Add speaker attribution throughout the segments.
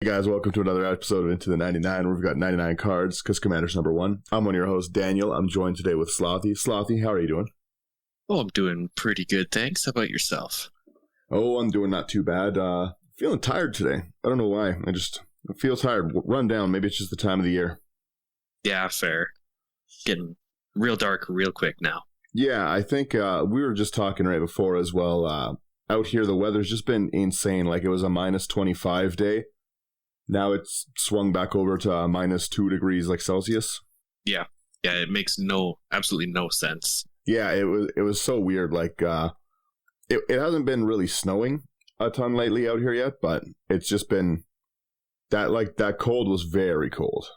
Speaker 1: guys, welcome to another episode of Into the 99, where we've got 99 cards, because Commander's number one. I'm one of your hosts, Daniel. I'm joined today with Slothy. Slothy, how are you doing?
Speaker 2: Oh, I'm doing pretty good, thanks. How about yourself?
Speaker 1: Oh, I'm doing not too bad. Feeling tired today. I don't know why. I feel tired. Run down. Maybe it's just the time of the year.
Speaker 2: Yeah, fair. Getting real dark real quick now.
Speaker 1: Yeah, I think we were just talking right before as well. Out here, the weather's just been insane. Like, it was a minus 25 day. Now it's swung back over to minus 2 degrees like Celsius.
Speaker 2: Yeah, it makes absolutely no sense.
Speaker 1: Yeah, it was so weird. Like, it hasn't been really snowing a ton lately out here yet, but it's just been that cold was very cold.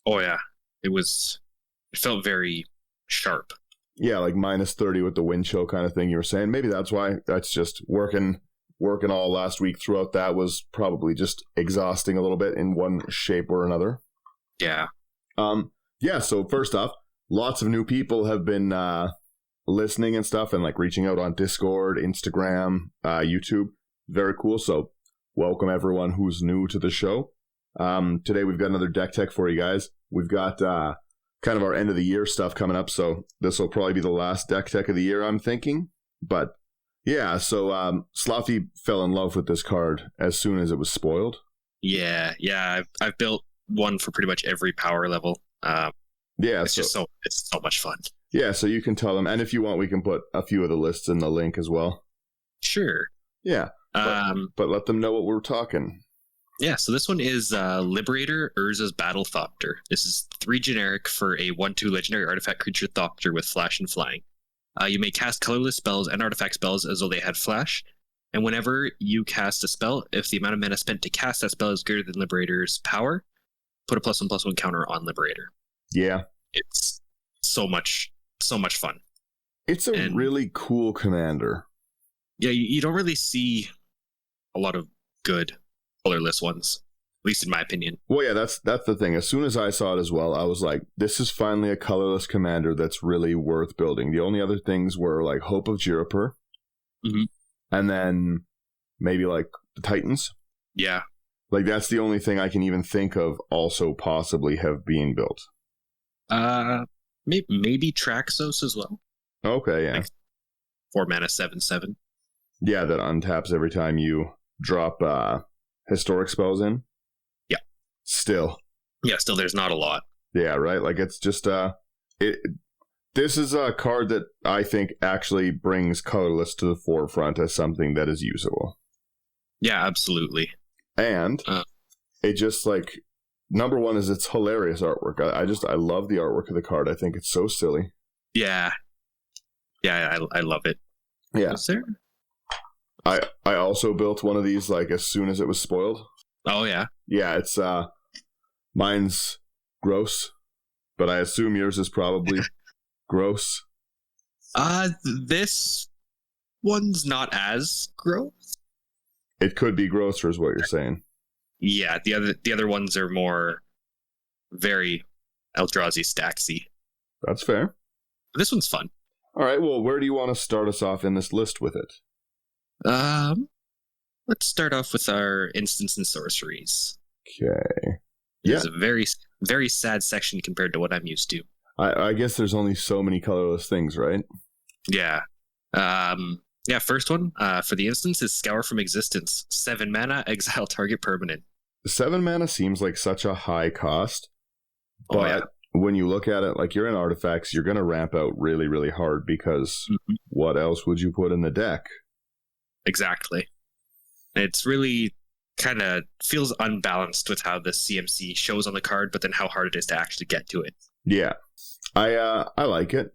Speaker 2: Oh yeah, it felt very sharp.
Speaker 1: Yeah, like minus 30 with the wind chill kind of thing you were saying. Maybe that's why. That's just working all last week throughout. That was probably just exhausting a little bit in one shape or another.
Speaker 2: Yeah.
Speaker 1: So first off, lots of new people have been listening and stuff and like reaching out on Discord, Instagram, YouTube. Very cool. So welcome everyone who's new to the show. Today we've got another deck tech for you guys. We've got kind of our end of the year stuff coming up, so this will probably be the last deck tech of the year, I'm thinking. But yeah, so Slothy fell in love with this card as soon as it was spoiled.
Speaker 2: Yeah, I've built one for pretty much every power level. It's so much fun.
Speaker 1: Yeah, so you can tell them, and if you want, we can put a few of the lists in the link as well.
Speaker 2: Sure.
Speaker 1: Yeah, but let them know what we're talking.
Speaker 2: Yeah, so this one is Liberator, Urza's Battlethopter. This is 3 generic for a 1/2 legendary artifact creature Thopter with flash and flying. You may cast colorless spells and artifact spells as though they had flash, and whenever you cast a spell, if the amount of mana spent to cast that spell is greater than Liberator's power, put a +1/+1 counter on Liberator.
Speaker 1: Yeah.
Speaker 2: It's so much fun.
Speaker 1: It's a really cool commander.
Speaker 2: Yeah, you don't really see a lot of good colorless ones, at least in my opinion.
Speaker 1: Well, yeah, that's the thing. As soon as I saw it as well, I was like, this is finally a colorless commander that's really worth building. The only other things were like Hope of Jiriper, and then maybe like the Titans.
Speaker 2: Yeah.
Speaker 1: Like, that's the only thing I can even think of also possibly have been built.
Speaker 2: Maybe Traxos as well.
Speaker 1: Okay, yeah.
Speaker 2: Like 4 mana 7/7.
Speaker 1: Yeah, that untaps every time you drop historic spells in.
Speaker 2: Yeah.
Speaker 1: Still
Speaker 2: There's not a lot.
Speaker 1: Yeah, right? Like, it's just this is a card that I think actually brings colorless to the forefront as something that is usable.
Speaker 2: Yeah, absolutely.
Speaker 1: And it just, like, number one is it's hilarious artwork. I love the artwork of the card. I think it's so silly.
Speaker 2: Yeah, I love it.
Speaker 1: Yeah.
Speaker 2: Is there?
Speaker 1: I also built one of these like as soon as it was spoiled.
Speaker 2: Oh yeah.
Speaker 1: Yeah, it's mine's gross, but I assume yours is probably gross.
Speaker 2: This one's not as gross.
Speaker 1: It could be grosser, is what you're saying.
Speaker 2: Yeah, the other ones are more very Eldrazi stacksy.
Speaker 1: That's fair.
Speaker 2: This one's fun.
Speaker 1: All right, well, where do you want to start us off in this list with it?
Speaker 2: Let's start off with our instants and sorceries.
Speaker 1: Okay.
Speaker 2: It's a very, very sad section compared to what I'm used to.
Speaker 1: I guess there's only so many colorless things, right?
Speaker 2: Yeah. First one for the instance is Scour from Existence. 7 mana, exile target permanent.
Speaker 1: 7 mana seems like such a high cost, but when you look at it, like, you're in artifacts, you're going to ramp out really, really hard because what else would you put in the deck?
Speaker 2: Exactly. It's really kind of feels unbalanced with how the CMC shows on the card, but then how hard it is to actually get to it.
Speaker 1: Yeah, I like it.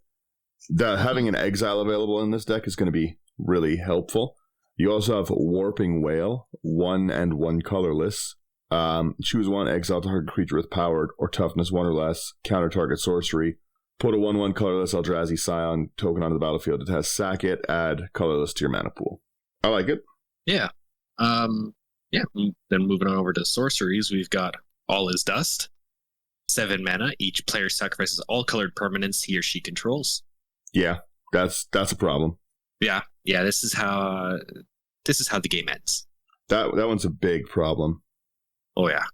Speaker 1: Having an exile available in this deck is going to be really helpful. You also have Warping Whale, 1 and 1 colorless. Choose 1, exile target creature with power or toughness 1 or less, counter target sorcery. Put a 1/1 colorless Eldrazi Scion token onto the battlefield. It has sack it, add colorless to your mana pool. I like it.
Speaker 2: Yeah. Then moving on over to sorceries, we've got All Is Dust. 7 mana. Each player sacrifices all colored permanents he or she controls.
Speaker 1: Yeah, that's a problem.
Speaker 2: Yeah. This is how the game ends.
Speaker 1: That one's a big problem.
Speaker 2: Oh yeah.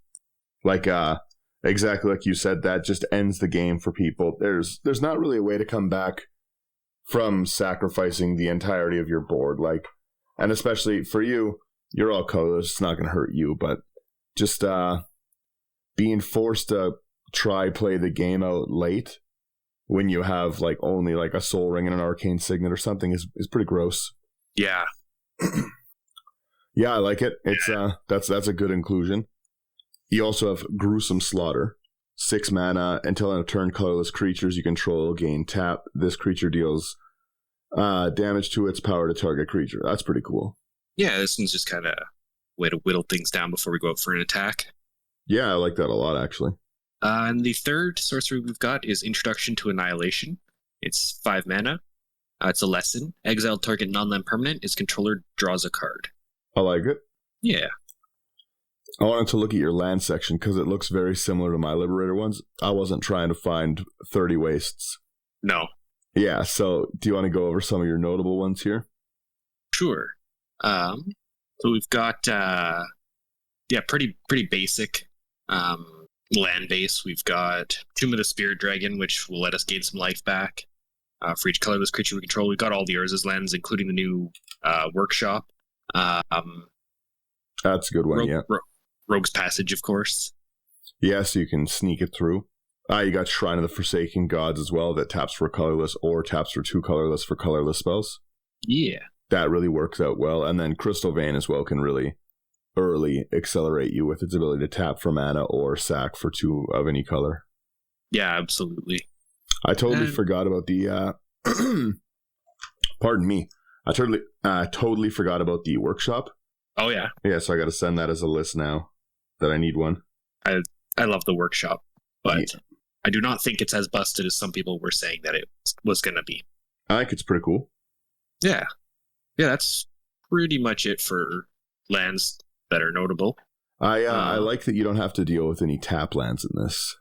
Speaker 1: Like, exactly like you said, that just ends the game for people. There's not really a way to come back from sacrificing the entirety of your board. Like, and especially for you, you're all colorless. It's not going to hurt you, but just being forced to play the game out late when you have like only like a soul ring and an arcane signet or something is pretty gross.
Speaker 2: Yeah.
Speaker 1: Yeah, I like it. It's that's a good inclusion. You also have Gruesome Slaughter. 6 mana. Until in a turn, colorless creatures you control gain tap. This creature deals damage to its power to target creature. That's pretty cool.
Speaker 2: Yeah, this one's just kind of way to whittle things down before we go up for an attack.
Speaker 1: Yeah, I like that a lot, actually.
Speaker 2: And the third sorcery we've got is Introduction to Annihilation. It's 5 mana. It's a lesson. Exiled target non-land permanent. Its controller draws a card.
Speaker 1: I like it.
Speaker 2: Yeah.
Speaker 1: I wanted to look at your land section because it looks very similar to my Liberator ones. I wasn't trying to find 30 wastes.
Speaker 2: No.
Speaker 1: Yeah, so do you want to go over some of your notable ones here?
Speaker 2: Sure. So we've got pretty basic land base. We've got Tomb of the Spirit Dragon, which will let us gain some life back for each colorless creature we control. We've got all the Urza's lands, including the new workshop.
Speaker 1: That's a good one, yeah.
Speaker 2: Rogue's Passage, of course.
Speaker 1: Yeah, so you can sneak it through. You got Shrine of the Forsaken Gods as well, that taps for colorless or taps for 2 colorless for colorless spells.
Speaker 2: Yeah.
Speaker 1: That really works out well. And then Crystal Vein as well can really early accelerate you with its ability to tap for mana or sack for 2 of any color.
Speaker 2: Yeah, absolutely.
Speaker 1: I totally forgot about the pardon me. I totally forgot about the workshop.
Speaker 2: Oh yeah.
Speaker 1: Yeah, so I got to send that as a list now that I need one.
Speaker 2: I love the workshop, but yeah. I do not think it's as busted as some people were saying that it was going to be.
Speaker 1: I think it's pretty cool.
Speaker 2: Yeah. Yeah, that's pretty much it for lands that are notable.
Speaker 1: I like that you don't have to deal with any tap lands in this.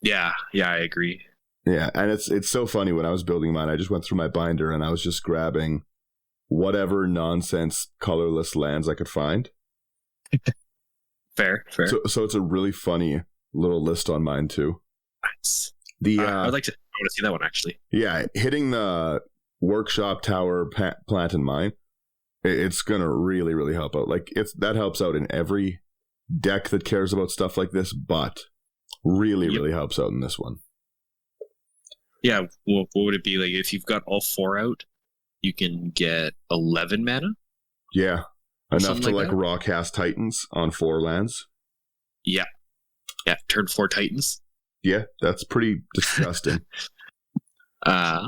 Speaker 2: Yeah, I agree.
Speaker 1: Yeah, and it's so funny. When I was building mine, I just went through my binder and I was just grabbing whatever nonsense colorless lands I could find.
Speaker 2: Fair.
Speaker 1: So it's a really funny little list on mine too.
Speaker 2: Nice. I want to see that one actually.
Speaker 1: Yeah, hitting the workshop tower plant in mine, it's gonna really, really help out. Like that helps out in every deck that cares about stuff like this, but really helps out in this one.
Speaker 2: Yeah, well, what would it be like if you've got all 4 out? You can get 11 mana.
Speaker 1: Yeah, enough to
Speaker 2: like
Speaker 1: raw cast Titans on 4 lands.
Speaker 2: Yeah, turn 4 Titans.
Speaker 1: Yeah, that's pretty disgusting.
Speaker 2: I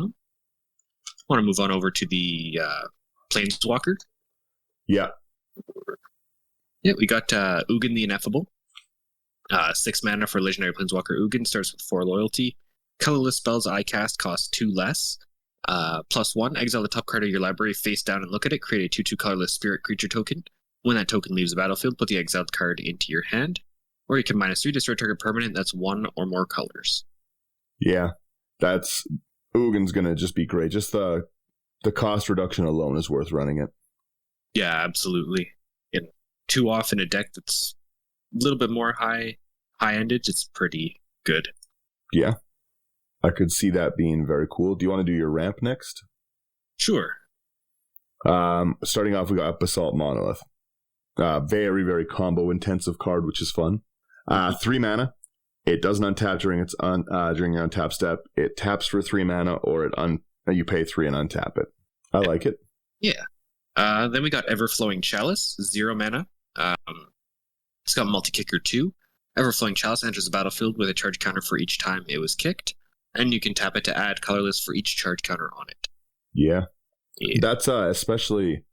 Speaker 2: want to move on over to the Planeswalker.
Speaker 1: Yeah.
Speaker 2: Yeah, we got Ugin the Ineffable. 6 mana for Legendary Planeswalker Ugin. Starts with 4 loyalty. Colorless spells I cast cost 2 less. +1. Exile the top card of your library face down and look at it. Create a 2/2 colorless spirit creature token. When that token leaves the battlefield, put the exiled card into your hand. Or you can -3 destroy target permanent that's 1 or more colors.
Speaker 1: Yeah, that's Ugin's gonna just be great. Just the cost reduction alone is worth running it.
Speaker 2: Yeah, absolutely. And 2 off in a deck that's a little bit more high-ended, it's pretty good.
Speaker 1: Yeah, I could see that being very cool. Do you want to do your ramp next?
Speaker 2: Sure.
Speaker 1: Starting off, we got Basalt Monolith. Very, very combo-intensive card, which is fun. 3 mana. It doesn't untap during during your untap step. It taps for 3 mana, or you pay 3 and untap it. I like it.
Speaker 2: Yeah. Then we got Everflowing Chalice, 0 mana. It's got multi-kicker 2. Everflowing Chalice enters the battlefield with a charge counter for each time it was kicked, and you can tap it to add colorless for each charge counter on it.
Speaker 1: Yeah. That's especially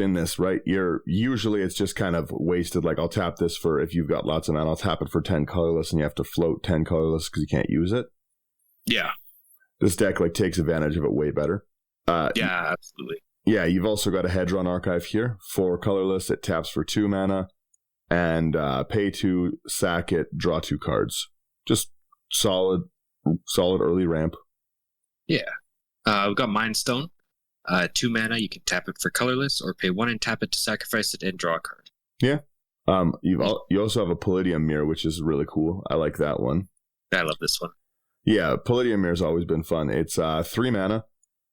Speaker 1: in this, right? Usually it's just kind of wasted. Like, I'll tap this for, if you've got lots of mana, I'll tap it for 10 colorless, and you have to float 10 colorless because you can't use it.
Speaker 2: Yeah.
Speaker 1: This deck takes advantage of it way better.
Speaker 2: Yeah, absolutely.
Speaker 1: Yeah, you've also got a Hedron Archive here. 4 colorless, it taps for 2 mana, and pay 2, sack it, draw 2 cards. Just solid early ramp.
Speaker 2: Yeah. We've got Mind Stone. 2 mana, you can tap it for colorless, or pay 1 and tap it to sacrifice it and draw a card.
Speaker 1: Yeah, You also have a Palladium Mirror, which is really cool. I like that one.
Speaker 2: I love this one.
Speaker 1: Yeah, Palladium Mirror has always been fun. It's 3 mana.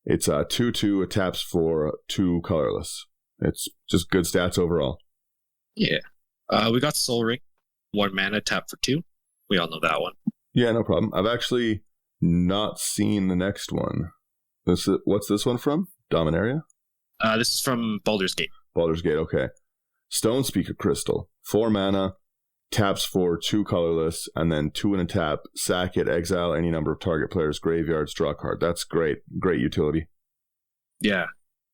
Speaker 1: It's 2/2. It taps for 2 colorless. It's just good stats overall.
Speaker 2: Yeah. We got Soul Ring, 1 mana, tap for 2. We all know that one.
Speaker 1: Yeah, no problem. I've actually not seen the next one. What's this one from? Dominaria?
Speaker 2: This is from Baldur's Gate.
Speaker 1: Baldur's Gate, okay. Stone Speaker Crystal, 4 mana, taps for 2 colorless, and then 2 and a tap, sack it, exile any number of target players' graveyards, draw a card. That's great. Great utility.
Speaker 2: Yeah.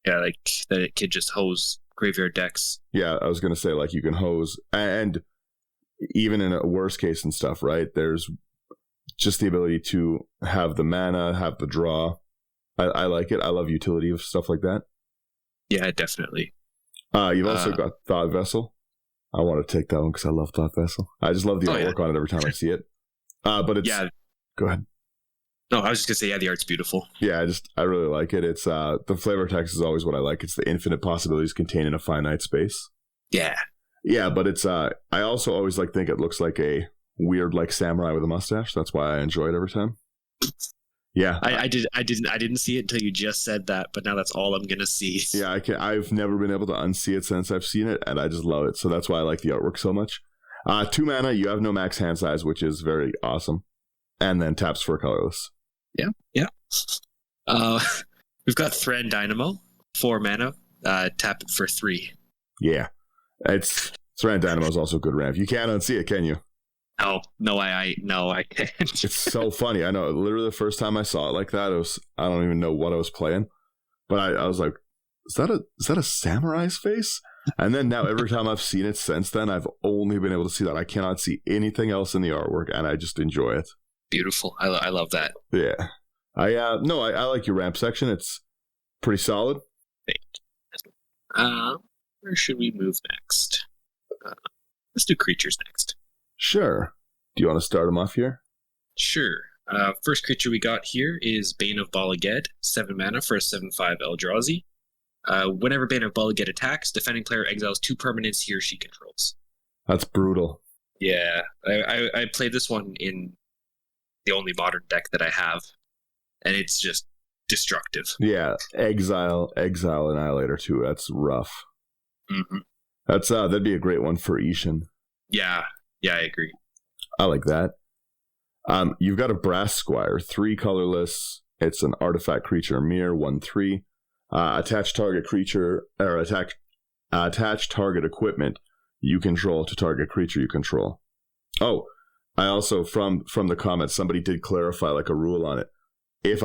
Speaker 2: Yeah, like that it could just hose graveyard decks.
Speaker 1: Yeah, I was going to say, like, you can hose, and even in a worst case and stuff, right? There's just the ability to have the mana, have the draw. I like it. I love utility of stuff like that.
Speaker 2: Yeah, definitely.
Speaker 1: You've also got Thought Vessel. I want to take that one because I love Thought Vessel. I just love the artwork on it every time I see it. But it's... Yeah. Go ahead.
Speaker 2: No, I was just going to say, yeah, the art's beautiful.
Speaker 1: Yeah, I really like it. It's the flavor text is always what I like. It's the infinite possibilities contained in a finite space.
Speaker 2: Yeah.
Speaker 1: Yeah, but it's... I also always think it looks like a weird, samurai with a mustache. That's why I enjoy it every time. Yeah,
Speaker 2: I didn't see it until you just said that, but now that's all I'm gonna see.
Speaker 1: Yeah, I've never been able to unsee it since I've seen it, and I just love it. So that's why I like the artwork so much. 2 mana, you have no max hand size, which is very awesome, and then taps for colorless.
Speaker 2: Yeah. We've got Thran Dynamo, 4 mana, tap it for 3.
Speaker 1: Yeah, Thran Dynamo is also good ramp. You can't unsee it, can you?
Speaker 2: No, I can't.
Speaker 1: It's so funny. I know. Literally, the first time I saw it like that, I don't even know what I was playing, but I was like, "Is that a samurai's face?" And then now, every time I've seen it since then, I've only been able to see that. I cannot see anything else in the artwork, and I just enjoy it.
Speaker 2: Beautiful. I love that.
Speaker 1: Yeah. I like your ramp section. It's pretty solid.
Speaker 2: Where should we move next? Let's do creatures next.
Speaker 1: Sure. Do you want to start them off here?
Speaker 2: Sure. First creature we got here is Bane of Bala Ged, 7 mana for a 7/5 Eldrazi. Whenever Bane of Bala Ged attacks, defending player exiles 2 permanents he or she controls.
Speaker 1: That's brutal.
Speaker 2: Yeah. I played this one in the only modern deck that I have, and it's just destructive.
Speaker 1: Yeah. Exile, Annihilator too. That's rough.
Speaker 2: Mm-hmm.
Speaker 1: That'd be a great one for Ishan.
Speaker 2: Yeah. Yeah, I agree.
Speaker 1: I like that. You've got a Brass Squire, 3 colorless. It's an artifact creature, mirror, 1/3. Attach target creature, or attach target equipment you control to target creature you control. Oh, I also, from the comments, somebody did clarify a rule on it. If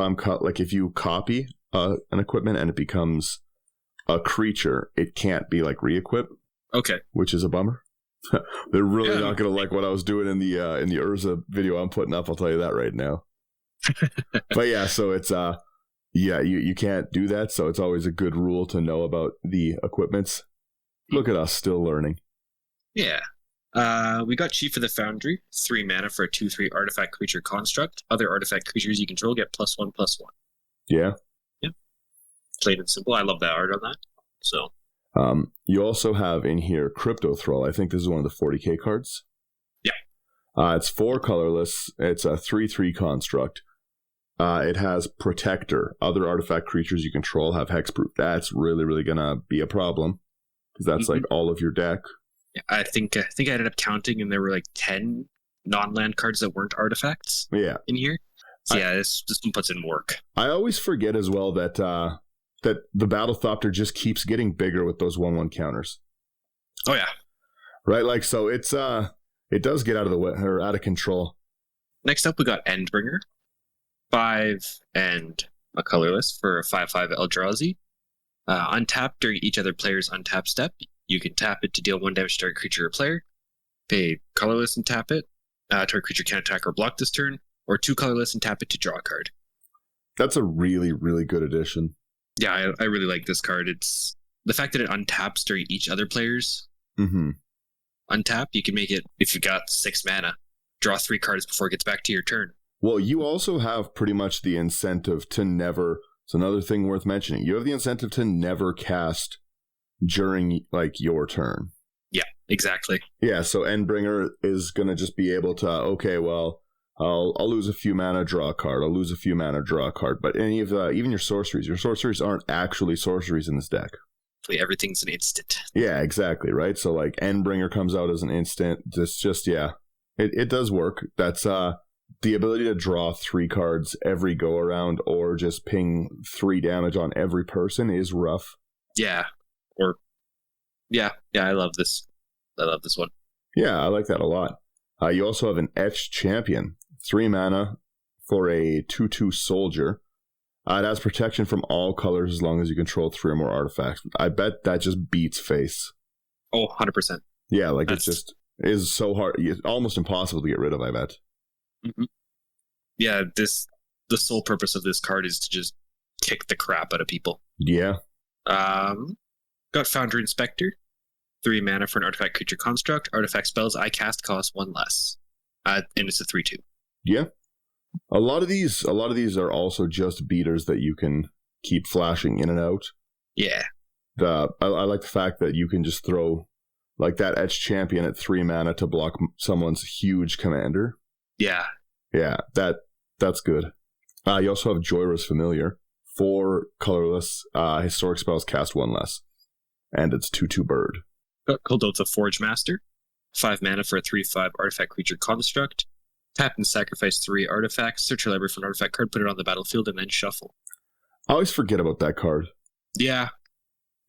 Speaker 1: you copy an equipment and it becomes a creature, it can't be re-equip.
Speaker 2: Okay. Which
Speaker 1: is a bummer. They're really not going to like what I was doing in the Urza video I'm putting up. I'll tell you that right now. But yeah, so it's you can't do that. So it's always a good rule to know about the equipments. Look at us still learning.
Speaker 2: Yeah. We got Chief of the Foundry, 3 mana for a 2/3 artifact creature construct. Other artifact creatures you control get +1/+1.
Speaker 1: Yeah.
Speaker 2: Yeah. Plain and simple. I love that art on that. So.
Speaker 1: You also have in here Crypto Thrall. I think this is one of the 40k cards.
Speaker 2: Yeah.
Speaker 1: It's 4 colorless. It's a 3/3 construct. It has Protector. Other artifact creatures you control have hexproof. That's really, really gonna be a problem because that's all of your deck.
Speaker 2: Yeah, I think I ended up counting, and there were 10 non-land cards that weren't artifacts.
Speaker 1: Yeah.
Speaker 2: In here. So this one puts in work.
Speaker 1: I always forget as well that the Battlethopter just keeps getting bigger with those 1/1 counters.
Speaker 2: Oh yeah.
Speaker 1: Right, so it's it does get out of the way or out of control.
Speaker 2: Next up we got Endbringer. 5 and a colorless for a 5/5 Eldrazi. Untap during each other player's untap step. You can tap it to deal 1 damage to target creature or player. Pay colorless and tap it. Target creature can't attack or block this turn. Or 2 colorless and tap it to draw a card.
Speaker 1: That's a really, really good addition.
Speaker 2: Yeah, I really like this card. It's the fact that it untaps during each other player's untap. You can make it, if you got 6 mana, draw 3 cards before it gets back to your turn.
Speaker 1: Well, you also have pretty much the incentive to never... It's another thing worth mentioning. You have the incentive to never cast during, your turn.
Speaker 2: Yeah. Exactly.
Speaker 1: Yeah, so Endbringer is going to just be able to, okay, well, I'll lose a few mana, draw a card. I'll lose a few mana, draw a card. But any of even your sorceries aren't actually sorceries in this deck.
Speaker 2: Everything's an instant.
Speaker 1: Yeah, exactly, right? So like Endbringer comes out as an instant. It's just, yeah, it does work. That's the ability to draw 3 cards every go around or just ping 3 damage on every person is rough.
Speaker 2: Yeah. Yeah, I love this. I love this one.
Speaker 1: Yeah, I like that a lot. You also have an Etched Champion, 3 mana for a 2/2 soldier. It has protection from all colors as long as you control 3 or more artifacts. I bet that just beats face.
Speaker 2: Oh, 100%.
Speaker 1: Yeah, like it just is so hard. It's almost impossible to get rid of, I bet.
Speaker 2: Mm-hmm. Yeah, the sole purpose of this card is to just kick the crap out of people.
Speaker 1: Yeah.
Speaker 2: Got Foundry Inspector. 3 mana for an artifact creature construct. Artifact spells I cast cost 1 less. And it's a 3/2.
Speaker 1: Yeah. A lot of these are also just beaters that you can keep flashing in and out.
Speaker 2: Yeah.
Speaker 1: I like the fact that you can just throw like that Etched Champion at 3 mana to block someone's huge commander.
Speaker 2: Yeah.
Speaker 1: Yeah, that's good. You also have Joyra's Familiar. 4 colorless historic spells cast 1 less. And it's 2/2 bird.
Speaker 2: Got Kuldotha Forge Master. 5 mana for a 3/5 artifact creature construct. Tap and sacrifice 3 artifacts. Search your library for an artifact card, put it on the battlefield, and then shuffle.
Speaker 1: I always forget about that card.
Speaker 2: Yeah.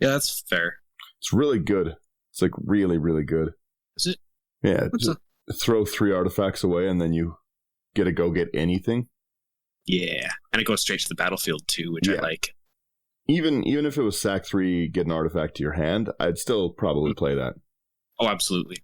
Speaker 2: Yeah, that's fair.
Speaker 1: It's really good. It's like really, really good.
Speaker 2: Is it?
Speaker 1: Yeah. Throw 3 artifacts away and then you get to go get anything.
Speaker 2: Yeah. And it goes straight to the battlefield too, which I like.
Speaker 1: Even if it was sack 3, get an artifact to your hand, I'd still probably play that.
Speaker 2: Oh, absolutely.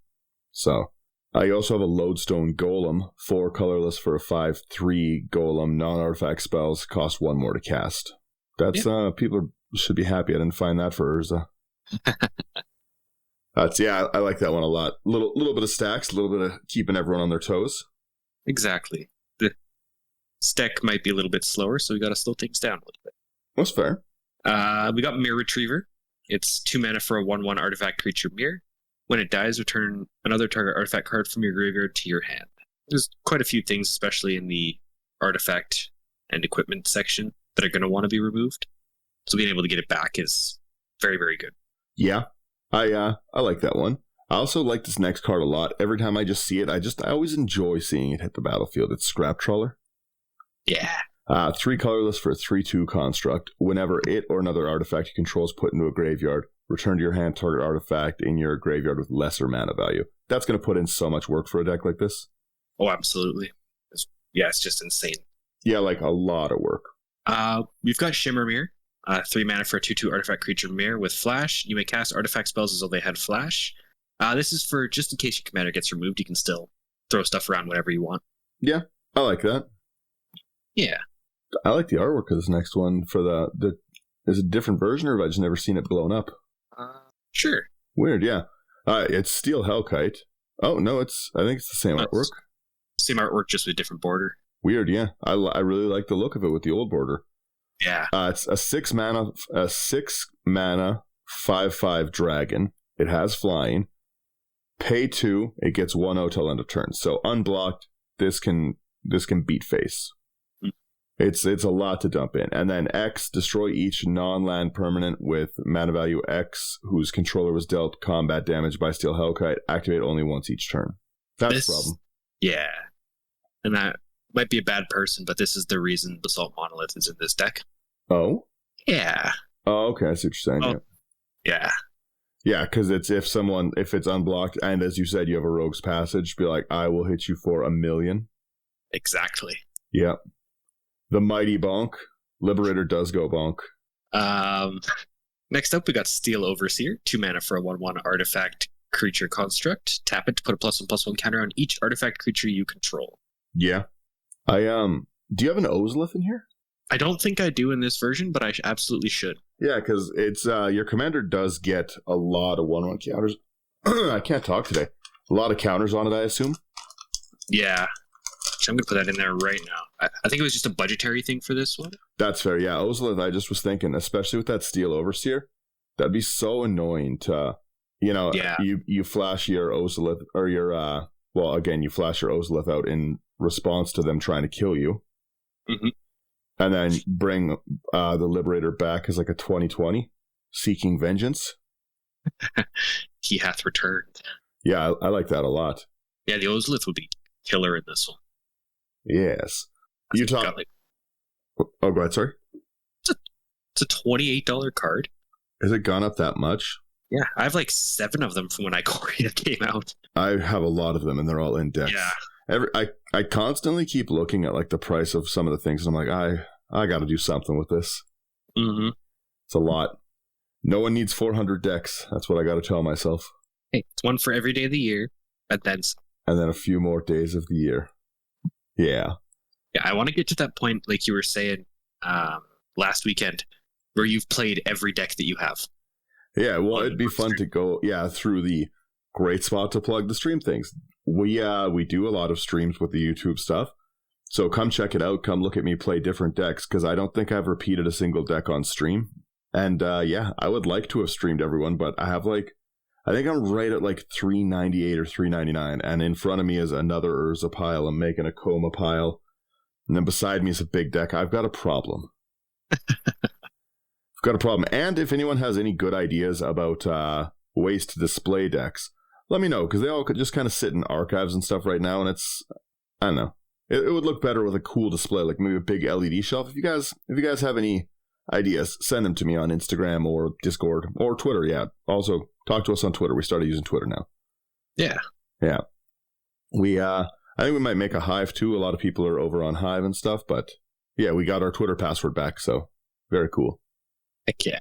Speaker 1: So, you also have a Lodestone Golem, 4 colorless for a 5/3 golem, non-artifact spells, cost 1 more to cast. That's, people should be happy I didn't find that for Urza. I like that one a lot. Little bit of stacks, a little bit of keeping everyone on their toes.
Speaker 2: Exactly. The stack might be a little bit slower, so we got to slow things down a little bit.
Speaker 1: That's fair.
Speaker 2: We got Mirror Retriever. It's 2 mana for a 1/1 artifact creature mirror. When it dies, return another target artifact card from your graveyard to your hand. There's quite a few things, especially in the artifact and equipment section, that are going to want to be removed. So being able to get it back is very, very good.
Speaker 1: Yeah, I like that one. I also like this next card a lot. Every time I just see it, I always enjoy seeing it hit the battlefield. It's Scrap Trawler.
Speaker 2: Yeah.
Speaker 1: 3 colorless for a 3/2 construct. Whenever it or another artifact you control is put into a graveyard, return to your hand target artifact in your graveyard with lesser mana value. That's going to put in so much work for a deck like this.
Speaker 2: Oh, absolutely. It's just insane.
Speaker 1: Yeah, like a lot of work.
Speaker 2: We've got Shimmer Mirror. 3 mana for a 2/2 artifact creature mirror with flash. You may cast artifact spells as though they had flash. This is for just in case your commander gets removed, you can still throw stuff around whenever you want.
Speaker 1: Yeah, I like that.
Speaker 2: Yeah.
Speaker 1: I like the artwork of this next one for the is it a different version or have I just never seen it blown up?
Speaker 2: Sure.
Speaker 1: Weird, yeah. It's Steel Hellkite. Oh, no, I think it's the same artwork.
Speaker 2: Same artwork, just with a different border.
Speaker 1: Weird, yeah. I really like the look of it with the old border.
Speaker 2: Yeah.
Speaker 1: It's a 6 mana 5/5 dragon. It has flying. Pay 2, it gets 1/0 till end of turn. So unblocked, this can beat face. It's a lot to dump in. And then X, destroy each non-land permanent with mana value X whose controller was dealt combat damage by Steel Hellkite. Activate only once each turn. That's the problem.
Speaker 2: Yeah. And that might be a bad person, but this is the reason Basalt Monolith is in this deck.
Speaker 1: Oh?
Speaker 2: Yeah.
Speaker 1: Oh, okay. I see what you're saying.
Speaker 2: Yeah.
Speaker 1: Yeah, because if it's unblocked, and as you said, you have a Rogue's Passage, be like, I will hit you for 1 million.
Speaker 2: Exactly.
Speaker 1: Yeah. The mighty Bonk. Liberator does go bonk.
Speaker 2: Next up, we got Steel Overseer. 2 mana for a 1/1 artifact creature construct. Tap it to put a +1/+1 counter on each artifact creature you control.
Speaker 1: Yeah. Do you have an Ozolith in here?
Speaker 2: I don't think I do in this version, but I absolutely should.
Speaker 1: Yeah, because it's your commander does get a lot of 1/1 counters. I can't talk today. A lot of counters on it, I assume.
Speaker 2: Yeah. I'm going to put that in there right now. I think it was just a budgetary thing for this one.
Speaker 1: That's fair, yeah. Ozolith, I just was thinking, especially with that Steel Overseer, that'd be so annoying to,
Speaker 2: Yeah.
Speaker 1: you flash your Ozolith or your you flash your Ozolith out in response to them trying to kill you.
Speaker 2: Mm-hmm.
Speaker 1: And then bring the Liberator back as like a 2020, seeking vengeance.
Speaker 2: He hath returned.
Speaker 1: Yeah, I like that a lot.
Speaker 2: Yeah, the Ozolith would be killer in this one.
Speaker 1: Yes. You talk. Oh, go ahead, sorry.
Speaker 2: It's a $28 card.
Speaker 1: Has it gone up that much?
Speaker 2: Yeah, I have like 7 of them from when Ikoria came out.
Speaker 1: I have a lot of them, and they're all in decks.
Speaker 2: Yeah.
Speaker 1: I constantly keep looking at like the price of some of the things, and I'm like, I got to do something with this.
Speaker 2: Mm-hmm.
Speaker 1: It's a lot. No one needs 400 decks. That's what I got to tell myself.
Speaker 2: Hey, it's one for every day of the year, and
Speaker 1: then a few more days of the year. Yeah.
Speaker 2: Yeah, I want to get to that point, like you were saying last weekend, where you've played every deck that you have.
Speaker 1: Yeah, well, it'd be fun to go, through the great spot to plug the stream things. We do a lot of streams with the YouTube stuff, so come check it out. Come look at me play different decks, because I don't think I've repeated a single deck on stream. And I would like to have streamed everyone, but I think I'm right at like 398 or 399, and in front of me is another Urza pile. I'm making a Coma pile, and then beside me is a big deck. I've got a problem. And if anyone has any good ideas about ways to display decks, let me know, because they all could just kind of sit in archives and stuff right now, and I don't know. It would look better with a cool display, like maybe a big LED shelf. If you guys have any ideas, send them to me on Instagram or Discord or Twitter. Yeah. Also, talk to us on Twitter. We started using Twitter now.
Speaker 2: Yeah.
Speaker 1: Yeah. I think we might make a Hive too. A lot of people are over on Hive and stuff, but yeah, we got our Twitter password back, so very cool.
Speaker 2: Heck yeah.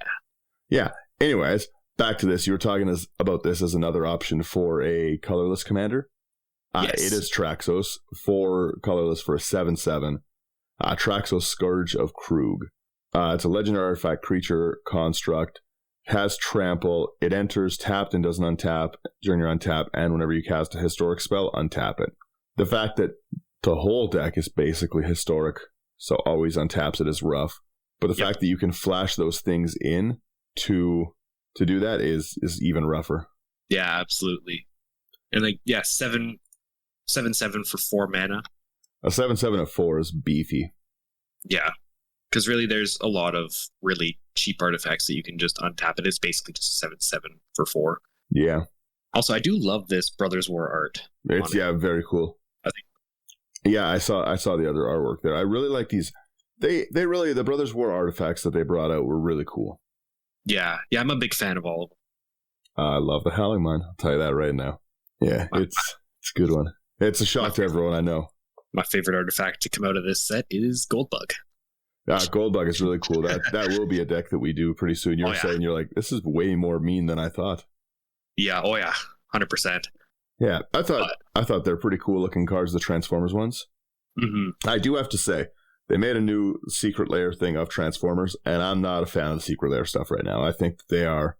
Speaker 1: Yeah. Anyways, back to this. You were talking about this as another option for a colorless commander.
Speaker 2: Yes.
Speaker 1: It is Traxos for colorless for a 7/7. Traxos Scourge of Krug. It's a legendary artifact creature construct. Has trample. It enters tapped and doesn't untap during your untap, and whenever you cast a historic spell, untap it. The fact that the whole deck is basically historic, so always untaps it is rough. But the fact that you can flash those things in to do that is even rougher.
Speaker 2: Yeah, absolutely. And 7/7 for 4 mana.
Speaker 1: A 7/7 at 4 is beefy.
Speaker 2: Yeah. Because really, there's a lot of really cheap artifacts that you can just untap. It is basically just 7/7 for 4.
Speaker 1: Yeah.
Speaker 2: Also, I do love this Brothers War art.
Speaker 1: It's very cool.
Speaker 2: I think.
Speaker 1: Yeah, I saw the other artwork there. I really like these. They really, the Brothers War artifacts that they brought out were really cool.
Speaker 2: Yeah, I'm a big fan of all of them.
Speaker 1: I love the Howling Mine. I'll tell you that right now. Yeah, it's a good one. It's a shock to everyone, I know.
Speaker 2: My favorite artifact to come out of this set is Goldbug.
Speaker 1: Goldbug is really cool. That will be a deck that we do pretty soon. You're saying, you're like, this is way more mean than I thought.
Speaker 2: Yeah, 100%.
Speaker 1: Yeah, I thought they're pretty cool looking cards, the Transformers ones.
Speaker 2: Mm-hmm.
Speaker 1: I do have to say, they made a new secret layer thing of Transformers, and I'm not a fan of the secret layer stuff right now. I think that they are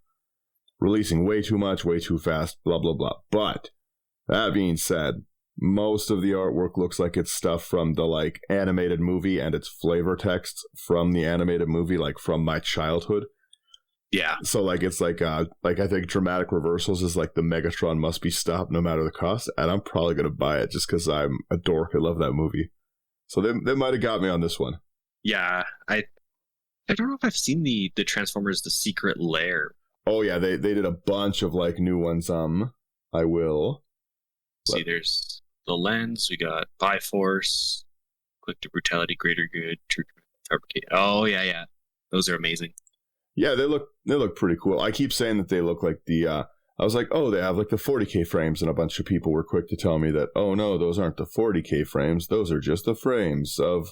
Speaker 1: releasing way too much, way too fast, blah, blah, blah. But that being said, most of the artwork looks like it's stuff from the animated movie, and it's flavor text from the animated movie, from my childhood.
Speaker 2: Yeah.
Speaker 1: So it's I think Dramatic Reversals is the Megatron must be stopped no matter the cost, and I'm probably gonna buy it just because I'm a dork. I love that movie. So they might have got me on this one.
Speaker 2: Yeah, I don't know if I've seen the Transformers The Secret Lair.
Speaker 1: Oh yeah, they did a bunch of new ones. I will
Speaker 2: see. There's the Lens. We got Biforce, Quick to Brutality, Greater Good, True Fabricate. Oh yeah, those are amazing.
Speaker 1: Yeah, they look pretty cool. I keep saying that they look like the. I was like, oh, they have the 40K frames, and a bunch of people were quick to tell me that, oh no, those aren't the 40K frames. Those are just the frames of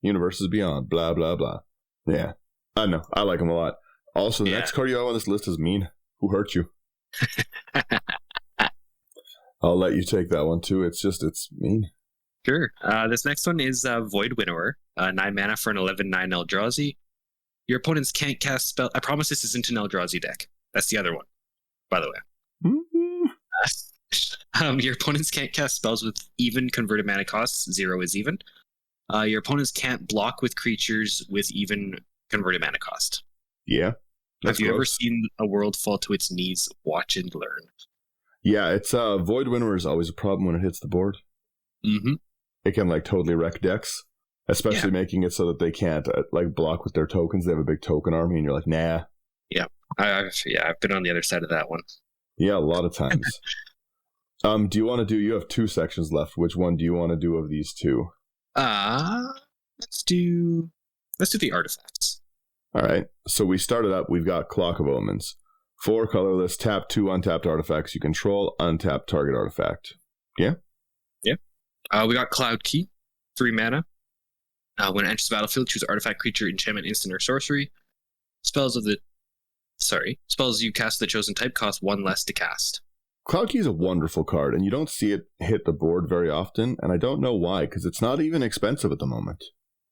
Speaker 1: Universes Beyond. Blah blah blah. Yeah, I know. I like them a lot. Also, the next card you have on this list is Mean. Who hurt you? I'll let you take that one too. It's Mean.
Speaker 2: Sure. This next one is Void Winnower. 9 mana for an 11/9 Eldrazi. Your opponents can't cast spell. I promise this isn't an Eldrazi deck. That's the other one, by the way.
Speaker 1: Mm-hmm.
Speaker 2: Your opponents can't cast spells with even converted mana costs. 0 is even. Your opponents can't block with creatures with even converted mana cost.
Speaker 1: Yeah. That's
Speaker 2: Have you ever
Speaker 1: gross.
Speaker 2: seen a world fall to its knees? Watch and learn.
Speaker 1: Yeah, it's Void Winter is always a problem when it hits the board.
Speaker 2: Mm-hmm.
Speaker 1: It can like totally wreck decks, especially making it so that they can't like block with their tokens. They have a big token army, and you're like, nah.
Speaker 2: Yeah, I've been on the other side of that one.
Speaker 1: Yeah, a lot of times. Do you want to do? You have 2 sections left. Which one do you want to do of these 2?
Speaker 2: Let's do the artifacts.
Speaker 1: All right. So we started up. We've got Clock of Omens. 4 colorless. Tap 2 untapped artifacts you control. Untap target artifact. Yeah.
Speaker 2: Yeah. We got Cloud Key. 3 mana. When it enters the battlefield, choose artifact, creature, enchantment, instant, or sorcery. Spells you cast the chosen type cost 1 less to cast.
Speaker 1: Cloud Key is a wonderful card, and you don't see it hit the board very often, and I don't know why, because it's not even expensive at the moment.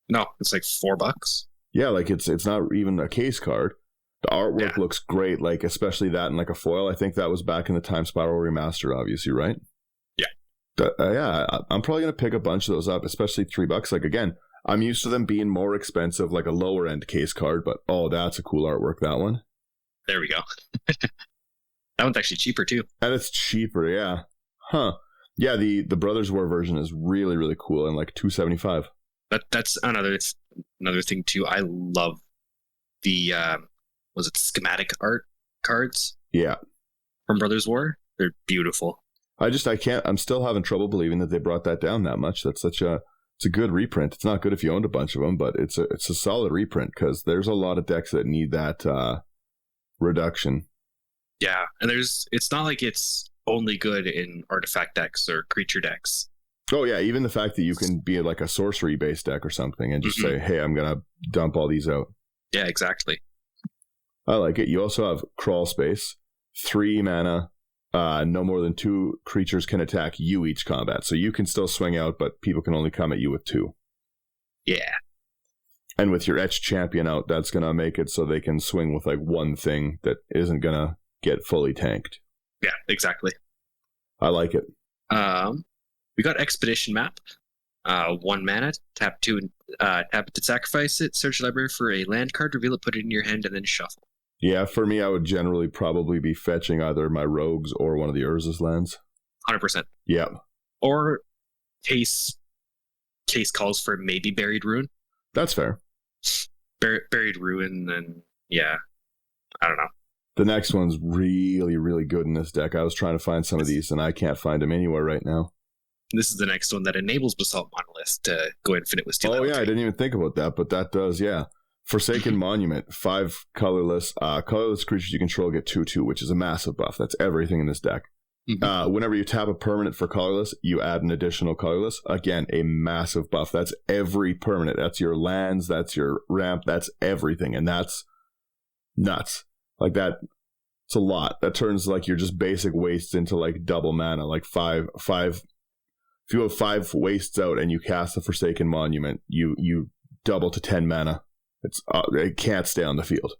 Speaker 2: No, it's like $4.
Speaker 1: Yeah, like it's not even a case card. The artwork looks great, like especially that and like a foil. I think that was back in the Time Spiral Remastered, obviously, right?
Speaker 2: Yeah.
Speaker 1: Yeah, I'm probably going to pick a bunch of those up, especially $3. Like, again, I'm used to them being more expensive, like a lower end case card, but that's a cool artwork, that one.
Speaker 2: There we go. That one's actually cheaper too.
Speaker 1: And it's cheaper, yeah. Huh. Yeah, the Brothers War version is really, really cool and like $275.
Speaker 2: That's another thing too. I love the schematic art cards?
Speaker 1: Yeah.
Speaker 2: From Brothers War. They're beautiful.
Speaker 1: I'm still having trouble believing that they brought that down that much. It's a good reprint. It's not good if you owned a bunch of them, but it's a solid reprint because there's a lot of decks that need that reduction.
Speaker 2: Yeah, and it's not like it's only good in artifact decks or creature decks.
Speaker 1: Oh yeah, even the fact that you can be like a sorcery based deck or something and just say, hey, I'm gonna dump all these out.
Speaker 2: Yeah, exactly.
Speaker 1: I like it. You also have Crawl Space, 3 mana, no more than 2 creatures can attack you each combat. So you can still swing out, but people can only come at you with 2.
Speaker 2: Yeah.
Speaker 1: And with your Etched Champion out, that's gonna make it so they can swing with like one thing that isn't gonna get fully tanked.
Speaker 2: Yeah, exactly.
Speaker 1: I like it.
Speaker 2: We got Expedition Map. 1 mana, tap 2, tap it to sacrifice it, search your library for a land card, reveal it, put it in your hand, and then shuffle.
Speaker 1: Yeah, for me, I would generally probably be fetching either my Rogues or one of the Urza's lands.
Speaker 2: 100%.
Speaker 1: Yeah.
Speaker 2: Or case calls for maybe Buried Ruin.
Speaker 1: That's fair.
Speaker 2: Buried Ruin, and yeah, I don't know.
Speaker 1: The next one's really, really good in this deck. I was trying to find some of these, and I can't find them anywhere right now.
Speaker 2: This is the next one that enables Basalt Monolith to go infinite with steel.
Speaker 1: Oh, yeah, I didn't even think about that, but that does, yeah. Forsaken Monument, 5 colorless. Colorless creatures you control get 2/2, which is a massive buff. That's everything in this deck. Mm-hmm. Whenever you tap a permanent for colorless, you add an additional colorless. Again, a massive buff. That's every permanent. That's your lands, that's your ramp, that's everything, and that's nuts. Like that, it's a lot. That turns like your just basic wastes into like double mana, like 5. If you have 5 wastes out and you cast the Forsaken Monument, you double to 10 mana. It can't stay on the field.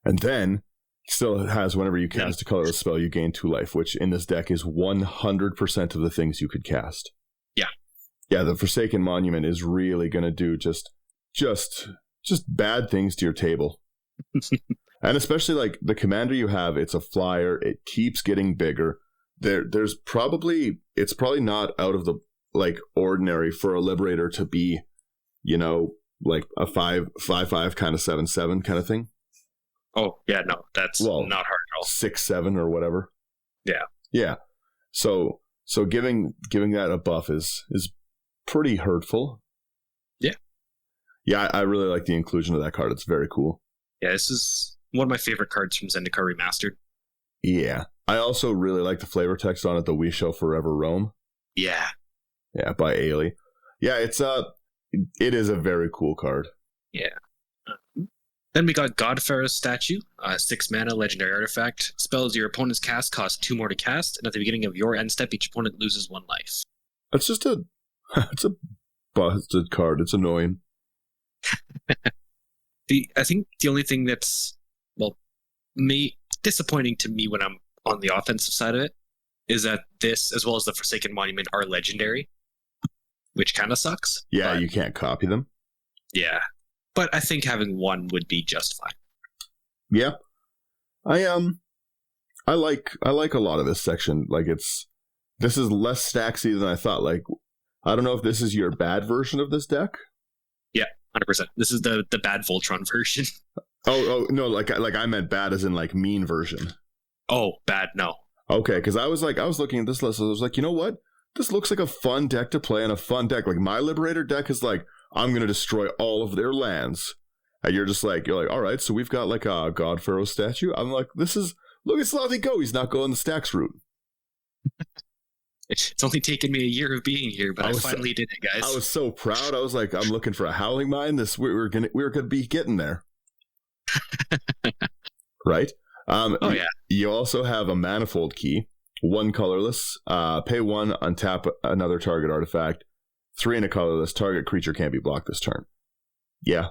Speaker 1: And then still has whenever you cast a colorless spell, you gain 2 life, which in this deck is 100% of the things you could cast. Yeah, the Forsaken Monument is really going to do just bad things to your table. And especially like the commander you have, it's a flyer. It keeps getting bigger. It's probably not out of the like ordinary for a Liberator to be, like a 5/5 kind of 7/7 kind of thing.
Speaker 2: Oh yeah, no, that's not hard at all.
Speaker 1: 6/7 or whatever. Yeah. So giving that a buff is pretty hurtful. Yeah, I really like the inclusion of that card. It's very cool.
Speaker 2: Yeah, this is one of my favorite cards from Zendikar Remastered.
Speaker 1: Yeah. I also really like the flavor text on it, the We Shall Forever Roam.
Speaker 2: Yeah,
Speaker 1: by Ailey. Yeah, it is a very cool card.
Speaker 2: Yeah. Then we got Godfarrow's Statue, 6 mana legendary artifact. Spells your opponent's cast cost 2 more to cast, and at the beginning of your end step, each opponent loses 1 life.
Speaker 1: It's just it's a busted card. It's annoying.
Speaker 2: I think the only thing that's disappointing to me when I'm on the offensive side of it is that this, as well as the Forsaken Monument, are legendary, which kind of sucks.
Speaker 1: Yeah, you can't copy them.
Speaker 2: Yeah, but I think having 1 would be just fine.
Speaker 1: Yeah. I like a lot of this section. Like this is less stacksy than I thought. Like I don't know if this is your bad version of this deck.
Speaker 2: Yeah, 100%. This is the bad Voltron version.
Speaker 1: Oh no, like I meant bad as in like mean version.
Speaker 2: Oh, bad, no.
Speaker 1: Okay, because I was looking at this list, I was like, you know what? This looks like a fun deck to play and a fun deck. Like my Liberator deck is like, I'm gonna destroy all of their lands. And you're like, all right, so we've got like a God Pharaoh statue. I'm like, look at Slothy go. He's not going the stacks route.
Speaker 2: It's only taken me a year of being here, but I finally did it, guys.
Speaker 1: I was so proud. I was like, I'm looking for a Howling Mine. We're gonna be getting there. Right?
Speaker 2: Oh yeah.
Speaker 1: You also have a Manifold Key, 1 colorless, pay 1, untap another target artifact, 3 and a colorless, target creature can't be blocked this turn. Yeah.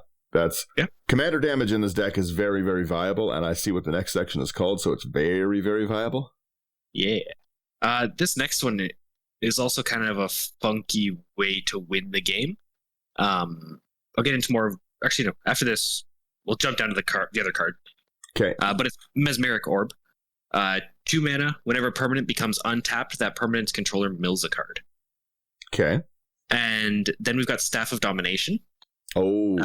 Speaker 1: Commander damage in this deck is very, very viable, and I see what the next section is called, so it's very, very viable.
Speaker 2: Yeah. This next one is also kind of a funky way to win the game. I'll get into more. Actually, no. After this, we'll jump down to the other card.
Speaker 1: Okay.
Speaker 2: But it's Mesmeric Orb. 2 mana. Whenever a permanent becomes untapped, that permanent's controller mills a card.
Speaker 1: Okay.
Speaker 2: And then we've got Staff of Domination.
Speaker 1: Oh.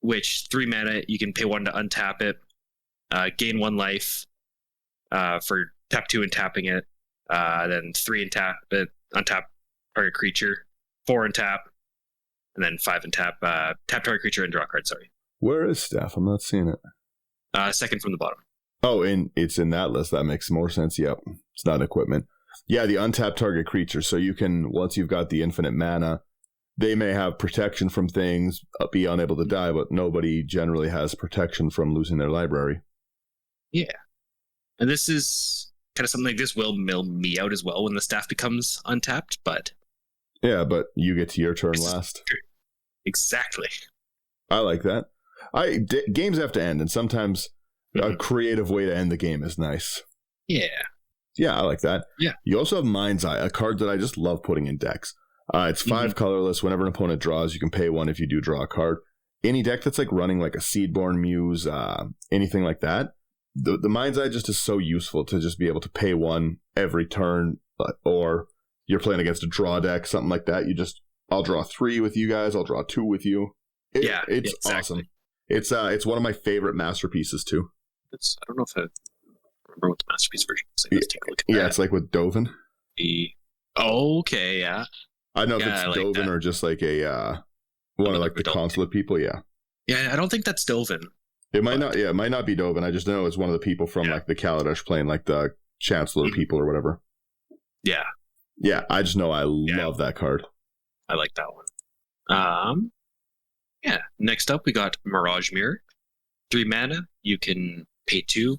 Speaker 2: Which 3 mana, you can pay 1 to untap it, gain 1 life for tap 2 and tapping it, then 3 and tap it, untap target creature, 4 and tap, and then 5 and tap, tap target creature and draw a card, sorry.
Speaker 1: Where is Staff? I'm not seeing it.
Speaker 2: Second from the bottom.
Speaker 1: Oh, it's in that list. That makes more sense. Yep. It's not equipment. Yeah, the untapped target creature. So you can, once you've got the infinite mana, they may have protection from things, be unable to die, but nobody generally has protection from losing their library.
Speaker 2: Yeah. And this is kind of something like this will mill me out as well when the staff becomes untapped, but...
Speaker 1: Yeah, but you get to your turn last.
Speaker 2: Exactly.
Speaker 1: I like that. Games have to end, and sometimes a creative way to end the game is nice.
Speaker 2: Yeah.
Speaker 1: Yeah, I like that.
Speaker 2: Yeah. You
Speaker 1: also have Mind's Eye, a card that I just love putting in decks. It's 5 colorless. Whenever an opponent draws, you can pay 1 if you do draw a card. Any deck that's like running like a Seedborn Muse, anything like that, the Mind's Eye just is so useful to just be able to pay 1 every turn, or you're playing against a draw deck, something like that. I'll draw 3 with you guys. I'll draw 2 with you. It's awesome. It's one of my favorite masterpieces too.
Speaker 2: I don't know if I remember what the masterpiece version is. Let's take a look at that.
Speaker 1: Yeah, it's like with Dovin.
Speaker 2: Okay, yeah.
Speaker 1: I don't know if it's like Dovin or just like a one of like the consulate people. Yeah.
Speaker 2: Yeah, I don't think that's Dovin.
Speaker 1: It might not. Yeah, it might not be Dovin. I just know it's one of the people from like the Kaladesh plane, like the Chancellor people or whatever.
Speaker 2: Yeah.
Speaker 1: Yeah, I just know I love that card.
Speaker 2: I like that one. Yeah. Next up, we got Mirage Mirror. 3 mana. You can pay 2.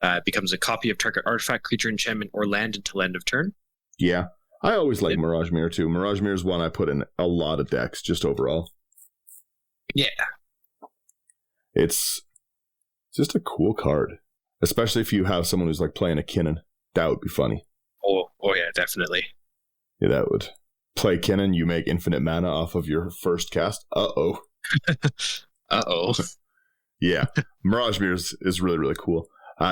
Speaker 2: It becomes a copy of target artifact, creature, enchantment, or land until end of turn.
Speaker 1: Yeah. I always like Mirage Mirror too. Mirage Mirror is one I put in a lot of decks just overall.
Speaker 2: Yeah.
Speaker 1: It's just a cool card. Especially if you have someone who's like playing a Kinnan. That would be funny.
Speaker 2: Oh yeah, definitely.
Speaker 1: Yeah, that would. Play Kinnan, you make infinite mana off of your first cast. Uh-oh.
Speaker 2: Uh-oh.
Speaker 1: Yeah. Mirage Mirror is really, really cool.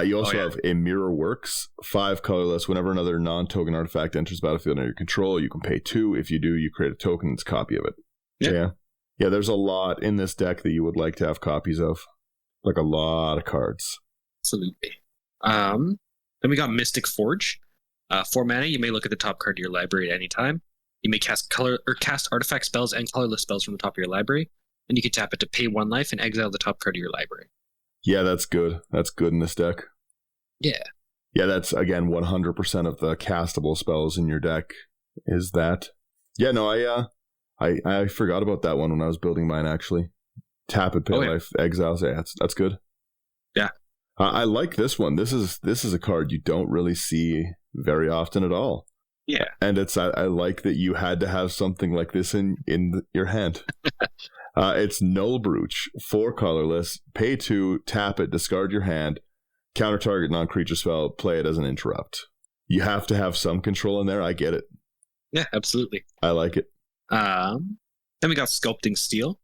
Speaker 1: You also have a Mirror Works, 5 colorless. Whenever another non-token artifact enters the battlefield under your control, you can pay 2. If you do, you create a token that's a copy of it. Yeah, there's a lot in this deck that you would like to have copies of. Like a lot of cards.
Speaker 2: Absolutely. Then we got Mystic Forge. 4 mana, you may look at the top card of your library at any time. You may cast artifact spells and colorless spells from the top of your library. And you can tap it to pay 1 life and exile the top card of your library. Yeah,
Speaker 1: that's good. That's good in this deck.
Speaker 2: Yeah.
Speaker 1: Yeah, that's, again, 100% of the castable spells in your deck is that. Yeah, no, I forgot about that one when I was building mine, actually. Tap it, pay life, exiles. Yeah, that's good.
Speaker 2: Yeah.
Speaker 1: I like this one. This is a card you don't really see very often at all.
Speaker 2: Yeah.
Speaker 1: And I like that you had to have something like this in your hand. It's Null Brooch, 4 colorless, pay 2, tap it, discard your hand, counter target non-creature spell, play it as an interrupt. You have to have some control in there. I get it.
Speaker 2: Yeah, absolutely.
Speaker 1: I like it.
Speaker 2: Then we got Sculpting Steel.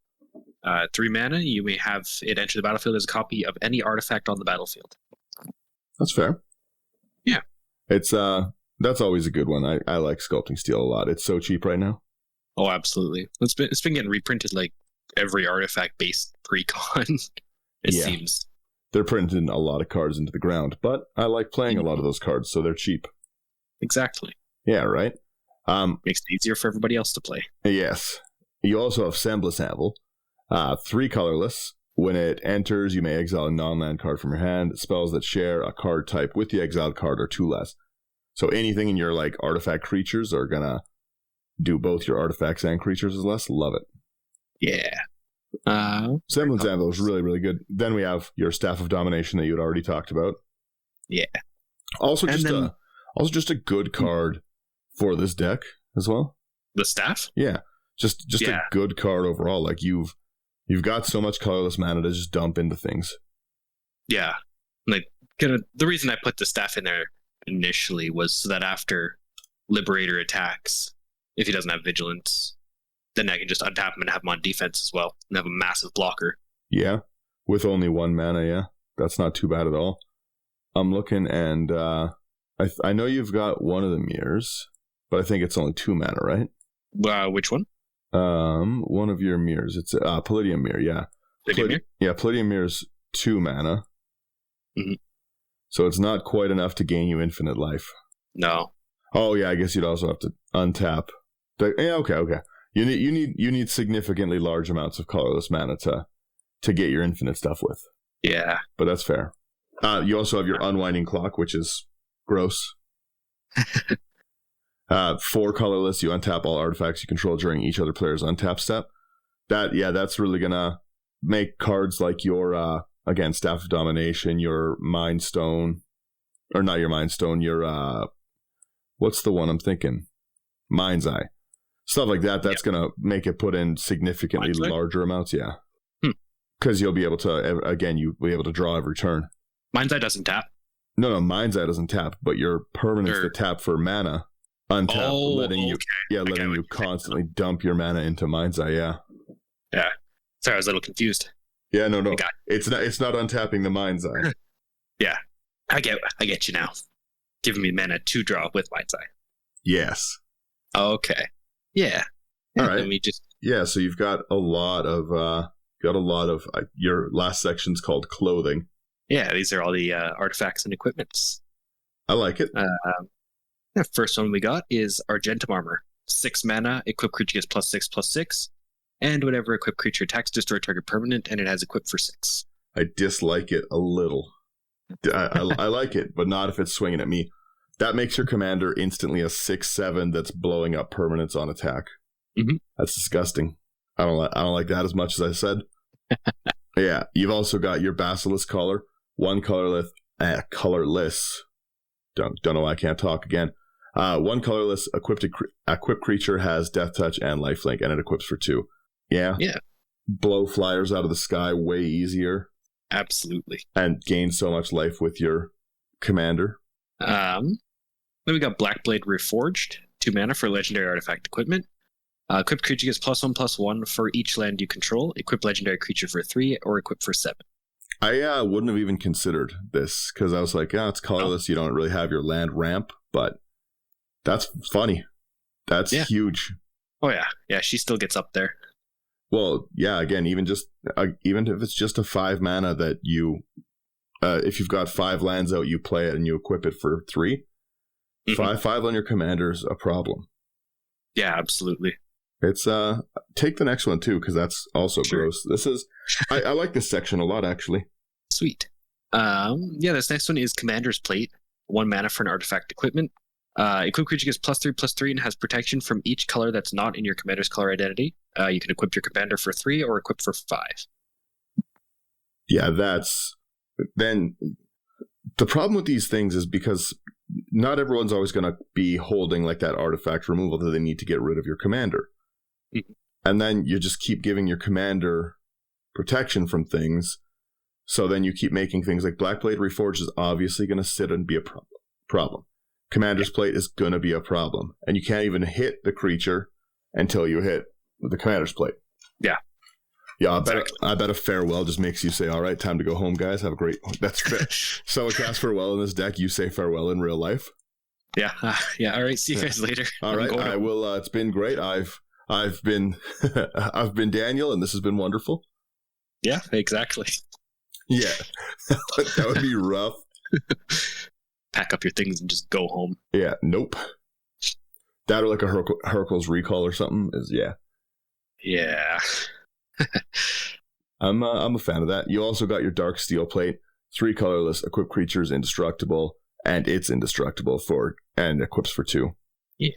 Speaker 2: 3 mana, you may have it enter the battlefield as a copy of any artifact on the battlefield.
Speaker 1: That's fair.
Speaker 2: Yeah.
Speaker 1: It's that's always a good one. I like Sculpting Steel a lot. It's so cheap right now.
Speaker 2: Oh, absolutely. It's been getting reprinted like every artifact-based pre-con, it seems.
Speaker 1: They're printing a lot of cards into the ground, but I like playing a lot of those cards, so they're cheap.
Speaker 2: Exactly.
Speaker 1: Yeah, right?
Speaker 2: Makes it easier for everybody else to play.
Speaker 1: Yes. You also have Semblance Anvil. 3 colorless. When it enters, you may exile a non-land card from your hand. Spells that share a card type with the exiled card are 2 less. So anything in your like artifact creatures are gonna do both your artifacts and creatures as less. Love it.
Speaker 2: Yeah.
Speaker 1: Semblance Anvil is really, really good. Then we have your Staff of Domination that you had already talked about.
Speaker 2: Yeah.
Speaker 1: Also just a good card for this deck as well.
Speaker 2: The staff?
Speaker 1: Yeah. Just a good card overall. Like you've got so much colorless mana to just dump into things.
Speaker 2: Yeah. Like the reason I put the staff in there initially was so that after Liberator attacks, if he doesn't have Vigilance, then I can just untap him and have him on defense as well and have a massive blocker.
Speaker 1: Yeah. With only 1 mana, yeah. That's not too bad at all. I'm looking and I know you've got one of the mirrors, but I think it's only 2 mana, right?
Speaker 2: Which one?
Speaker 1: One of your mirrors. It's Palladium Mirror, yeah.
Speaker 2: Mirror?
Speaker 1: Yeah, Palladium Mirror's 2 mana.
Speaker 2: Mm-hmm.
Speaker 1: So it's not quite enough to gain you infinite life.
Speaker 2: No.
Speaker 1: Oh yeah, I guess you'd also have to untap. Okay. You need significantly large amounts of colorless mana to get your infinite stuff with.
Speaker 2: Yeah.
Speaker 1: But that's fair. You also have your Unwinding Clock, which is gross. 4 colorless, you untap all artifacts you control during each other player's untap step. That's really gonna make cards like your again, Staff of Domination, your Mind Stone, or not your Mind Stone, your what's the one I'm thinking? Mind's Eye. Stuff like that, that's gonna make it put in significantly larger amounts, yeah. Because you'll be able to, again, you'll be able to draw every turn.
Speaker 2: Mind's Eye doesn't tap.
Speaker 1: No, Mind's Eye doesn't tap, but your permanents that tap for mana untap, letting you constantly dump your mana into Mind's Eye, yeah.
Speaker 2: Yeah. Sorry, I was a little confused.
Speaker 1: Yeah, no. It's not untapping the Mind's Eye.
Speaker 2: Yeah. I get you now. Giving me mana to draw with Mind's Eye.
Speaker 1: Yes.
Speaker 2: Okay. Yeah.
Speaker 1: All right.
Speaker 2: Let me just...
Speaker 1: Yeah, so you've got a lot of your last section's called Clothing.
Speaker 2: Yeah, these are all the artifacts and equipments.
Speaker 1: I like it.
Speaker 2: The first one we got is Argentum Armor. 6 mana, equipped creature gets +6/+6, and whenever equipped creature attacks, destroy target permanent, and it has equipped for 6.
Speaker 1: I dislike it a little. I like it, but not if it's swinging at me. That makes your commander instantly a 6/7 that's blowing up permanents on attack.
Speaker 2: Mm-hmm.
Speaker 1: That's disgusting. I don't like that as much as I said. Yeah, you've also got your Basilisk Collar, 1 colorless. Don't know why I can't talk again. 1 colorless equipped creature has Death Touch and Lifelink, and it equips for 2. Yeah. Blow flyers out of the sky way easier.
Speaker 2: Absolutely. And
Speaker 1: gain so much life with your commander.
Speaker 2: Then we got Blackblade Reforged, 2 mana for legendary artifact equipment. Equipped creature gets +1/+1 for each land you control. Equip legendary creature for 3 or equip for 7.
Speaker 1: I wouldn't have even considered this because I was like, it's colorless. You don't really have your land ramp, but that's funny. That's huge.
Speaker 2: Oh yeah, yeah. She still gets up there.
Speaker 1: Well, yeah. Again, even if it's just a 5 mana that you, if you've got 5 lands out, you play it and you equip it for 3. Mm-hmm. 5 on your commander's a problem. Yeah,
Speaker 2: absolutely.
Speaker 1: It's take the next one too because that's also gross. This is I like this section a lot actually.
Speaker 2: Sweet. This next one is Commander's Plate, 1 mana for an artifact equipment. Equipped creature gets +3/+3 and has protection from each color that's not in your commander's color identity. You can equip your commander for 3 or equip for 5.
Speaker 1: Yeah, then the problem with these things is because not everyone's always going to be holding like that artifact removal that they need to get rid of your commander. Mm-hmm. And then you just keep giving your commander protection from things. So then you keep making things like Blackblade Reforged is obviously going to sit and be a problem. Commander's Plate is going to be a problem. And you can't even hit the creature until you hit the Commander's Plate.
Speaker 2: Yeah.
Speaker 1: Yeah,
Speaker 2: Exactly.
Speaker 1: I bet a farewell just makes you say, all right, time to go home, guys. Have a great... That's fair. So cast farewell in this deck, you say farewell in real life.
Speaker 2: Yeah. Yeah. All right. See you guys later.
Speaker 1: All right. I will. It's been great. I've been I've been Daniel, and this has been wonderful.
Speaker 2: Yeah, exactly.
Speaker 1: Yeah, that would be rough.
Speaker 2: Pack up your things and just go home.
Speaker 1: Yeah, nope. That or like a Hercules recall or something is
Speaker 2: Yeah.
Speaker 1: I'm a fan of that. You also got your Dark Steel Plate, 3 colorless, equip creatures indestructible, and it's indestructible and equips for 2.
Speaker 2: Yeah.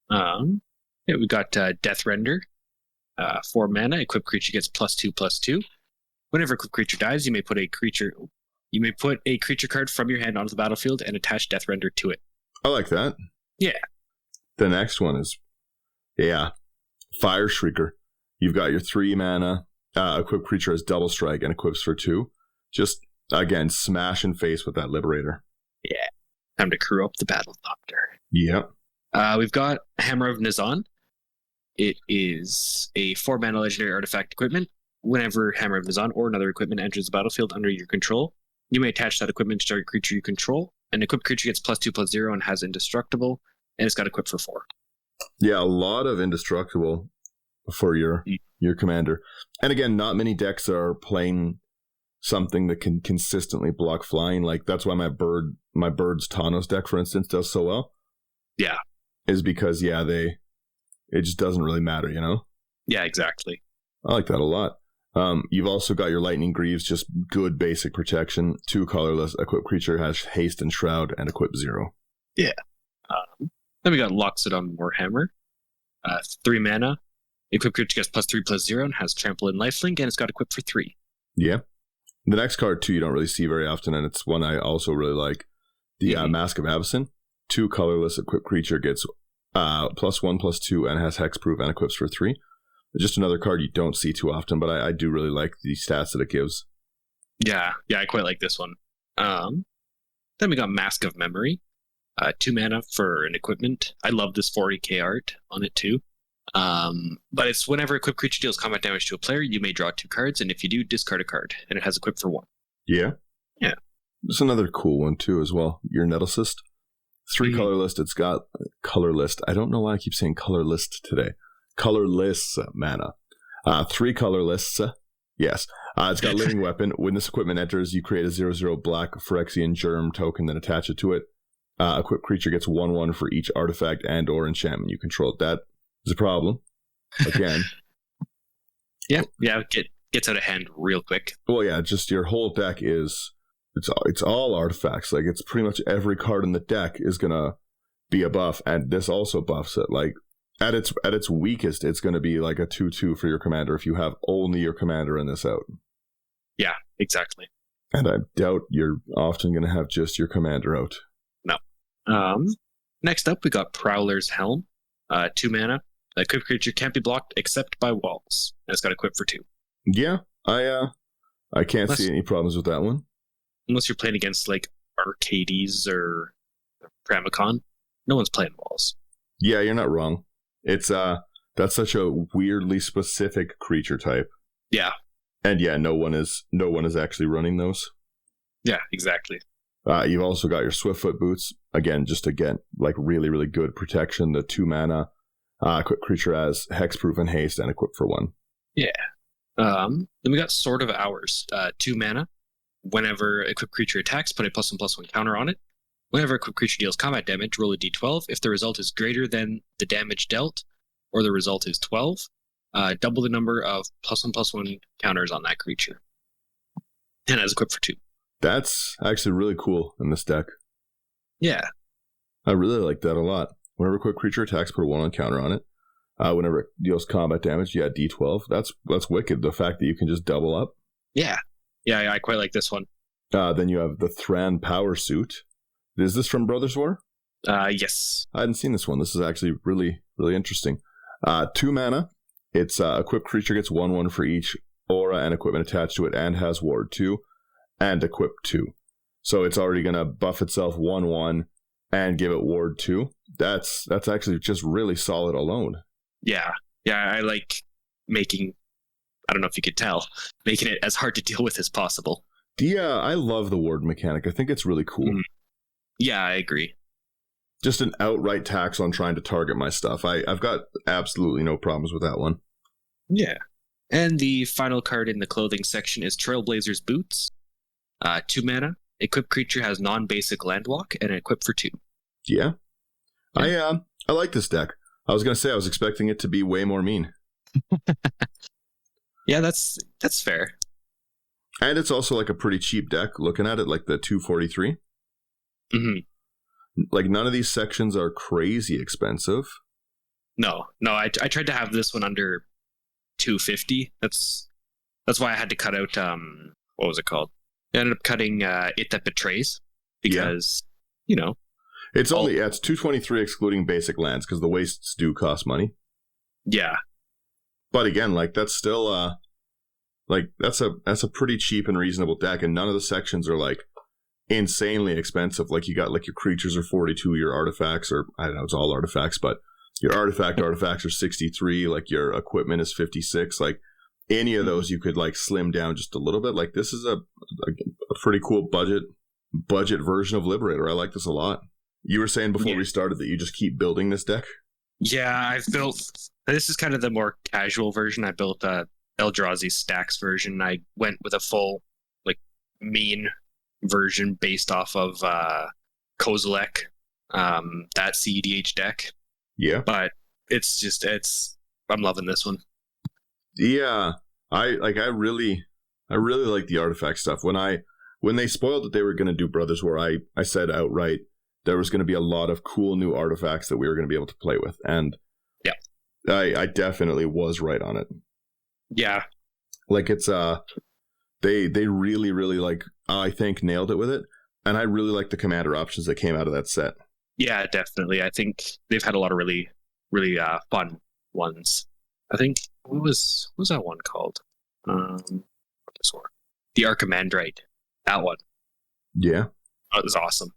Speaker 2: Yeah, we got Death Render. 4 mana, equipped creature gets +2/+2. Whenever a equipped creature dies, you may put a creature card from your hand onto the battlefield and attach Death Render to it.
Speaker 1: I like that.
Speaker 2: Yeah.
Speaker 1: The next one is Fire Shrieker. You've got your 3 mana, equipped creature has double strike and equips for 2. Just again, smash and face with that Liberator.
Speaker 2: Yeah. Time to crew up the Battlethopter.
Speaker 1: Yep.
Speaker 2: We've got Hammer of Nazan. It is a 4 mana legendary artifact equipment. Whenever Hammer of Nazan or another equipment enters the battlefield under your control, you may attach that equipment to target creature you control. An equipped creature gets +2/+0 and has indestructible, and it's got equipped for 4.
Speaker 1: Yeah, a lot of indestructible for your commander. And again, not many decks are playing something that can consistently block flying. Like that's why my Bird's Taunos deck, for instance, does so well.
Speaker 2: Yeah.
Speaker 1: Is because it just doesn't really matter, you know?
Speaker 2: Yeah, exactly.
Speaker 1: I like that a lot. You've also got your Lightning Greaves, just good basic protection. 2 colorless, equipped creature has haste and shroud and equip 0.
Speaker 2: Yeah. Then we got Loxodon Warhammer. 3 mana. Equipped creature gets +3/+0 and has trample and lifelink, and it's got equipped for 3.
Speaker 1: Yeah. The next card too you don't really see very often, and it's one I also really like. The Mask of Avacyn. 2 colorless, equipped creature gets +1/+2 and has hexproof and equips for 3. Just another card you don't see too often, but I do really like the stats that it gives.
Speaker 2: Yeah, I quite like this one. Then we got Mask of Memory. 2 mana for an equipment. I love this 40k art on it too. But it's whenever equipped creature deals combat damage to a player, you may draw 2 cards, and if you do, discard a card, and it has equipped for 1.
Speaker 1: Yeah?
Speaker 2: Yeah.
Speaker 1: There's another cool one too as well. Your Nettlecyst. 3 colorless. It's got colorless. I don't know why I keep saying colorless today. Colorless mana. 3 colorless. Yes. It's got Living Weapon. When this equipment enters, you create a 0/0 black Phyrexian Germ token, then attach it to it. Equipped creature gets 1/1 for each artifact and or enchantment you control. That is a problem. Again.
Speaker 2: Yeah, gets out of hand real quick.
Speaker 1: Well, yeah, just your whole deck is... It's all artifacts. Like, it's pretty much every card in the deck is going to be a buff, and this also buffs it. Like, at its weakest, it's going to be like a 2/2 for your commander if you have only your commander in this out.
Speaker 2: Yeah, exactly.
Speaker 1: And I doubt you're often going to have just your commander out.
Speaker 2: No. Next up, we got Prowler's Helm. 2 mana. A equipped creature can't be blocked except by walls. And it's got equipped for 2.
Speaker 1: Yeah, I can't see any problems with that one.
Speaker 2: Unless you're playing against like Arcades or Pramicon, no one's playing walls.
Speaker 1: Yeah, you're not wrong. It's that's such a weirdly specific creature type.
Speaker 2: Yeah.
Speaker 1: And yeah, no one is actually running those.
Speaker 2: Yeah, exactly.
Speaker 1: You've also got your Swiftfoot Boots. Again, just to get like really, really good protection. The 2 mana equipped creature has hexproof and haste and equipped for 1.
Speaker 2: Yeah. Then we got Sword of Hours. 2 mana. Whenever equipped creature attacks, put a +1/+1 counter on it. Whenever equipped creature deals combat damage, roll a d12. If the result is greater than the damage dealt, or the result is 12, double the number of +1/+1 counters on that creature. And as equipped for 2.
Speaker 1: That's actually really cool in this deck.
Speaker 2: Yeah.
Speaker 1: I really like that a lot. Whenever equipped creature attacks, put a 1 on counter on it. Whenever it deals combat damage, you add d12. That's wicked. The fact that you can just double up.
Speaker 2: Yeah. Yeah, I quite like this one.
Speaker 1: Then you have the Thran Power Suit. Is this from Brothers War?
Speaker 2: Yes.
Speaker 1: I hadn't seen this one. This is actually really, really interesting. 2 mana. It's equipped creature gets 1/1 for each aura and equipment attached to it and has ward 2 and equip 2. So it's already going to buff itself 1/1 and give it ward 2. That's actually just really solid alone.
Speaker 2: Yeah. Yeah, I like making I don't know if you could tell, making it as hard to deal with as possible.
Speaker 1: Yeah, I love the ward mechanic. I think it's really cool.
Speaker 2: Yeah, I agree.
Speaker 1: Just an outright tax on trying to target my stuff. I've got absolutely no problems with that one.
Speaker 2: Yeah. And the final card in the clothing section is Trailblazer's Boots. 2 mana. Equipped creature has non-basic land walk and equip for 2.
Speaker 1: Yeah. I like this deck. I was going to say I was expecting it to be way more mean.
Speaker 2: Yeah, that's fair.
Speaker 1: And it's also like a pretty cheap deck, looking at it, like the 243. Like none of these sections are crazy expensive.
Speaker 2: No, I tried to have this one under 250. That's why I had to cut out what was it called? I ended up cutting It That Betrays because
Speaker 1: it's 223 excluding basic lands because the wastes do cost money.
Speaker 2: Yeah,
Speaker 1: but again, like that's still that's a pretty cheap and reasonable deck, and none of the sections are like insanely expensive. Like you got like your creatures are 42, your artifacts are, I don't know, it's all artifacts, but your artifacts are 63, like your equipment is 56. Like any of those you could like slim down just a little bit. Like this is a pretty cool budget version of Liberator. I like this a lot. You were saying before we started that you just keep building this deck?
Speaker 2: Yeah, this is kind of the more casual version. I built Eldrazi Stacks version. I went with a full like mean version based off of Kozilek, that CEDH deck.
Speaker 1: Yeah.
Speaker 2: But I'm loving this one.
Speaker 1: Yeah. I really like the artifact stuff. When they spoiled that they were going to do Brothers War, I said outright there was going to be a lot of cool new artifacts that we were going to be able to play with. And
Speaker 2: yeah,
Speaker 1: I definitely was right on it.
Speaker 2: Yeah.
Speaker 1: Like it's they really, really like, I think nailed it with it. And I really like the commander options that came out of that set.
Speaker 2: Yeah, definitely. I think they've had a lot of really, really fun ones. I think, what was that one called? The Archimandrite. That one.
Speaker 1: Yeah.
Speaker 2: That was awesome.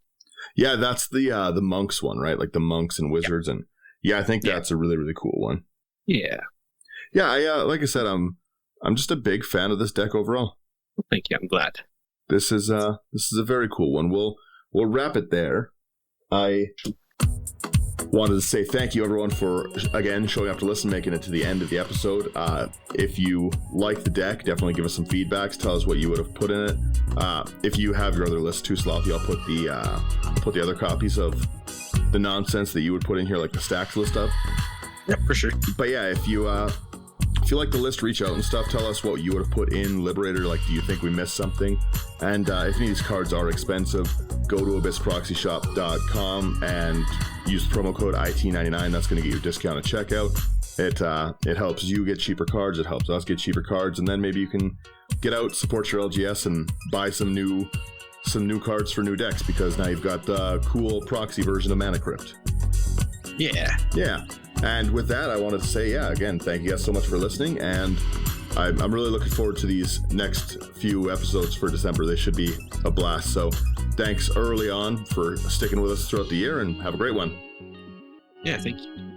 Speaker 1: Yeah, that's the monks one, right? Like the monks and wizards. And yeah, I think that's a really, really cool one.
Speaker 2: Yeah.
Speaker 1: Yeah, like I said, I'm just a big fan of this deck overall.
Speaker 2: Well, thank you. I'm glad.
Speaker 1: This is a very cool one. We'll wrap it there. I wanted to say thank you everyone for again showing up to listen, making it to the end of the episode. If you like the deck, definitely give us some feedbacks. Tell us what you would have put in it. If you have your other list too, Slothy, I'll put the other copies of the nonsense that you would put in here, like the stacks list up.
Speaker 2: Yep, for sure.
Speaker 1: But yeah, if you like the list, reach out and stuff. Tell us what you would have put in Liberator. Like, do you think we missed something? And if any of these cards are expensive, go to abyssproxyshop.com and use the promo code IT99. That's going to get you a discount at checkout. It helps you get cheaper cards. It helps us get cheaper cards. And then maybe you can get out, support your LGS, and buy some new cards for new decks, because now you've got the cool proxy version of Mana Crypt. Yeah. And with that, I wanted to say, again, thank you guys so much for listening, and I'm really looking forward to these next few episodes for December. They should be a blast. So thanks early on for sticking with us throughout the year, and have a great one.
Speaker 2: Yeah, thank you.